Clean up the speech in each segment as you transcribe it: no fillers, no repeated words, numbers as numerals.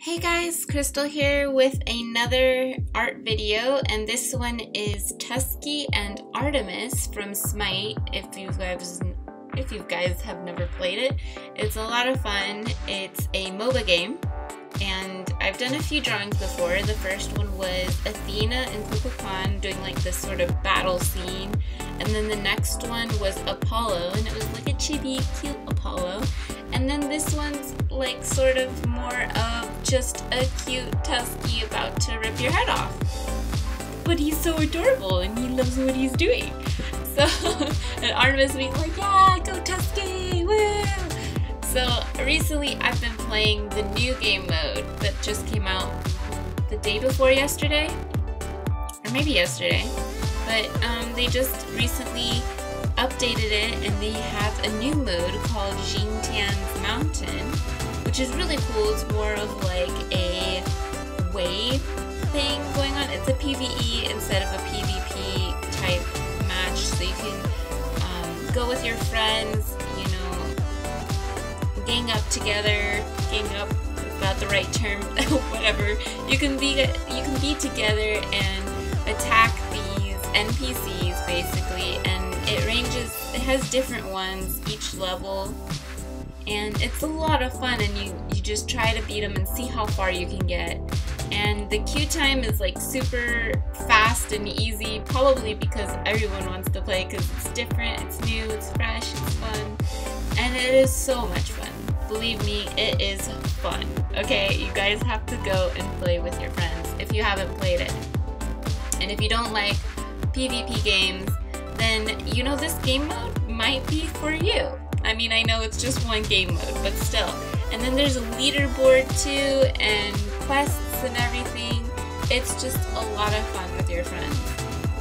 Hey guys, Crystal here with another art video, and this one is Tusky and Artemis from Smite. If you guys have never played it, it's a lot of fun. It's a MOBA game, and I've done a few drawings before. The first one was Athena and Kukulkan doing like this sort of battle scene, and then the next one was Apollo, and it was like a chibi, cute Apollo. And then this one's like sort of more of just a cute Tusky about to rip your head off. But he's so adorable and he loves what he's doing. So, and Artemis being like, yeah, go Tusky, woo! So recently I've been playing the new game mode that just came out the day before yesterday, or maybe yesterday, but they just recently updated it and they have a new mode called Jintian's Mountain, which is really cool. It's more of like a wave thing going on. It's a PvE instead of a PvP type match, so you can go with your friends, you know, gang up together. Gang up is not the right term, whatever. You can be together and attack these NPCs basically, and it has different ones each level, and it's a lot of fun, and you just try to beat them and see how far you can get. And the queue time is like super fast and easy, probably because everyone wants to play because it's different, it's new, it's fresh, it's fun, and it is so much fun. Believe me, it is fun. Okay, you guys have to go and play with your friends if you haven't played it. And if you don't like PvP games, then you know this game mode might be for you. I mean, I know it's just one game mode, but still. And then there's a leaderboard too, and quests and everything. It's just a lot of fun with your friends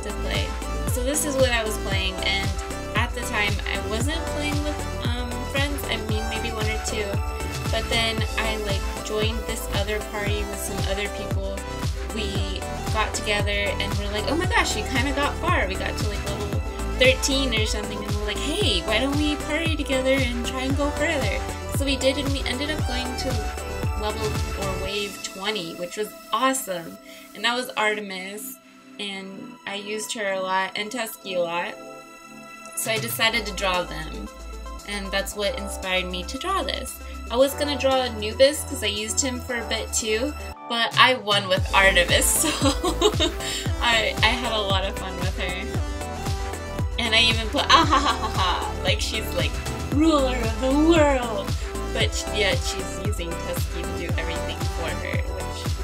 to play. So this is what I was playing, and at the time I wasn't playing with friends. I mean, maybe one or two, but then I like joined this other party with some other people. We got together and we're like, oh my gosh, we kind of got far. We got to like level 13 or something, and we're like, hey, why don't we party together and try and go further? So we did, and we ended up going to level or wave 20, which was awesome. And that was Artemis, and I used her a lot, and Tusky a lot. So I decided to draw them, and that's what inspired me to draw this. I was gonna draw Anubis because I used him for a bit too, but I won with Artemis, so I had a lot of fun with her. And I even put ah-ha-ha-ha-ha, like she's like ruler of the world. But yeah, she's using Tusky to do everything for her,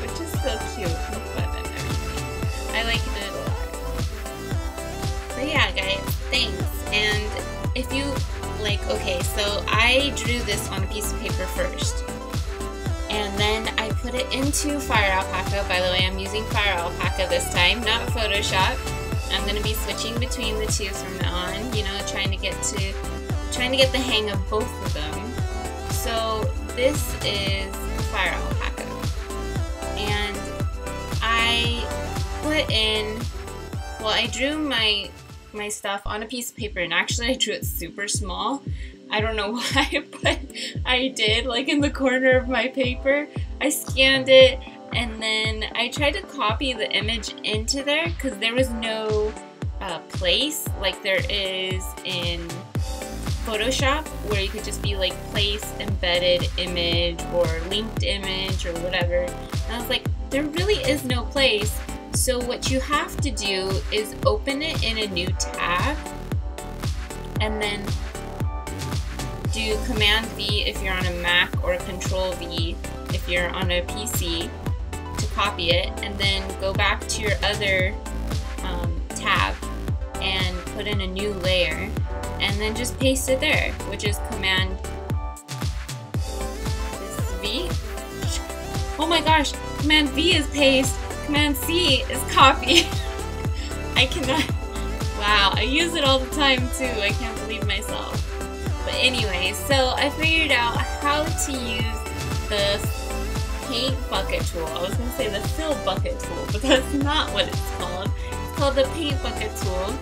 which is so cute and fun and everything. I like it a lot. So yeah, guys, thanks. And if you like, okay, so I drew this on a piece of paper first, and then I put it into Fire Alpaca. By the way, I'm using Fire Alpaca this time, not Photoshop. I'm going to be switching between the two from now on, you know, trying to get the hang of both of them. So this is Fire Alpaca, and I put in, well, I drew my stuff on a piece of paper, and actually I drew it super small. I don't know why, but I did, like in the corner of my paper. I scanned it, and then I tried to copy the image into there because there was no place like there is in Photoshop, where you could just be like place embedded image or linked image or whatever. And I was like, there really is no place. So what you have to do is open it in a new tab, and then do Command V if you're on a Mac, or Control V if you're on a PC to copy it, and then go back to your other tab and put in a new layer, and then just paste it there, which is Command V. Oh my gosh, Command V is paste, Command C is copy. I cannot, wow, I use it all the time too, I can't believe myself. But anyway, so I figured out how to use the paint bucket tool. I was going to say the fill bucket tool, but that's not what it's called. It's called the paint bucket tool,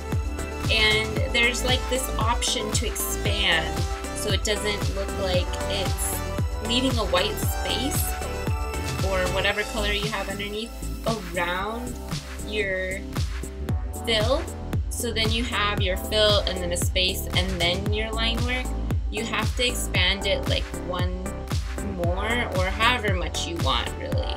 and there's like this option to expand so it doesn't look like it's leaving a white space or whatever color you have underneath around your fill. So then you have your fill and then a space and then your line work. You have to expand it like one more or however much you want, really.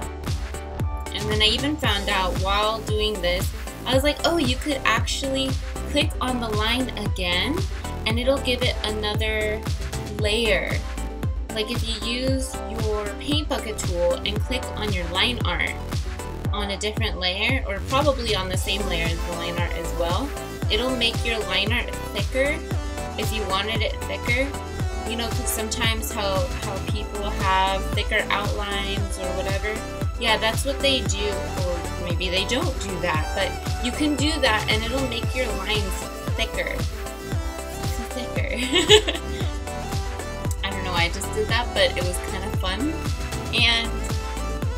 And then I even found out while doing this, I was like, oh, you could actually click on the line again and it'll give it another layer. Like if you use your paint bucket tool and click on your line art on a different layer, or probably on the same layer as the line art as well, it'll make your line art thicker if you wanted it thicker. You know, because sometimes how people have thicker outlines or whatever. Yeah, that's what they do, or maybe they don't do that, but you can do that and it'll make your lines thicker. I don't know why I just did that, but it was kind of fun. And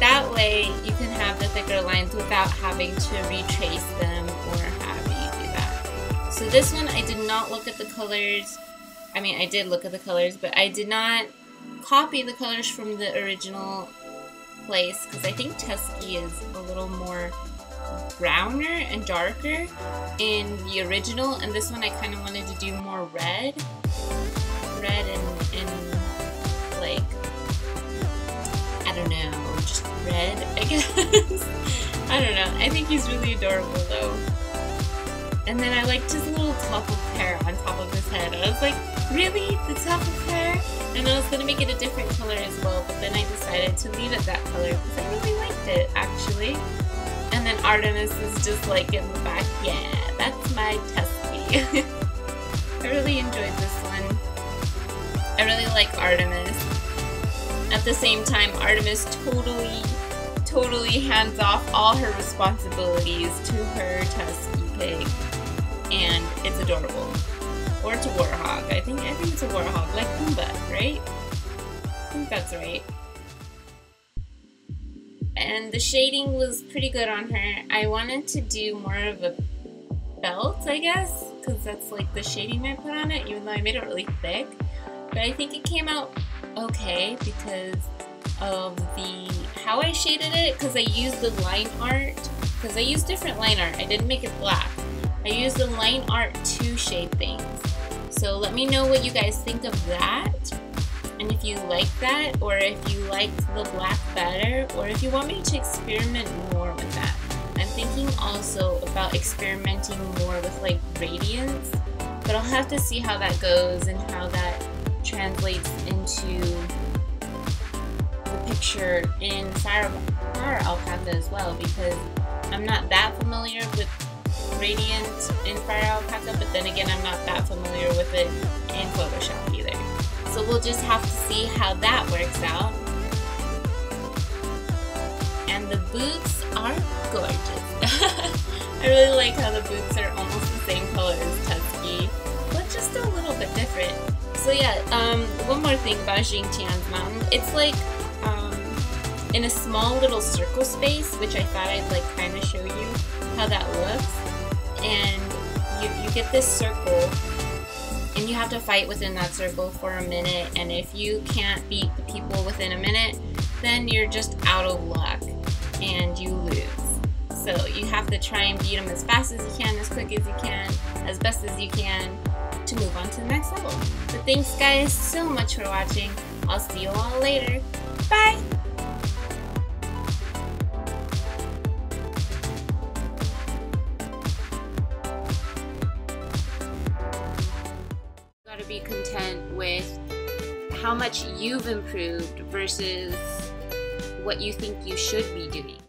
that way you can have the thicker lines without having to retrace them or however you do that. So this one, I did not look at the colors. I mean, I did look at the colors, but I did not copy the colors from the original place because I think Tusky is a little more browner and darker in the original, and this one I kind of wanted to do more red and like, I don't know, just red, I guess. I don't know. I think he's really adorable though. And then I liked his little tuft of hair on top of his head. I was like, really? The tuft of hair? And I was going to make it a different color as well, but then I decided to leave it that color because I really liked it, actually. And then Artemis is just like in the back. Yeah, that's my Tusky. I really enjoyed this one. I really like Artemis. At the same time, Artemis totally hands off all her responsibilities to her Tusky pig. And it's adorable. Or it's a warthog. I think it's a warthog, like Pumbaa, right? I think that's right. And the shading was pretty good on her. I wanted to do more of a belt, I guess, because that's like the shading I put on it, even though I made it really thick. But I think it came out okay because of how I shaded it, because I used the line art, because I used different line art. I didn't make it black. I used the line art to shade things. So let me know what you guys think of that, and if you like that, or if you liked the black better, or if you want me to experiment more with that. I'm thinking also about experimenting more with like radiance, but I'll have to see how that goes and how that translates into the picture in Fire Alpaca as well, because I'm not that familiar with Radiant in Fire Alpaca, but then again I'm not that familiar with it in Photoshop either. So we'll just have to see how that works out. And the boots are gorgeous. I really like how the boots are almost the same color as Tusky, but just a little bit different. So yeah, one more thing about Xingtian's mountain. It's like in a small little circle space, which I thought I'd like kind of show you how that looks. And you get this circle, and you have to fight within that circle for a minute, and if you can't beat the people within a minute, then you're just out of luck and you lose. So you have to try and beat them as fast as you can, as quick as you can, as best as you can to move on to the next level. But thanks guys so much for watching. I'll see you all later. Bye! To be content with how much you've improved versus what you think you should be doing.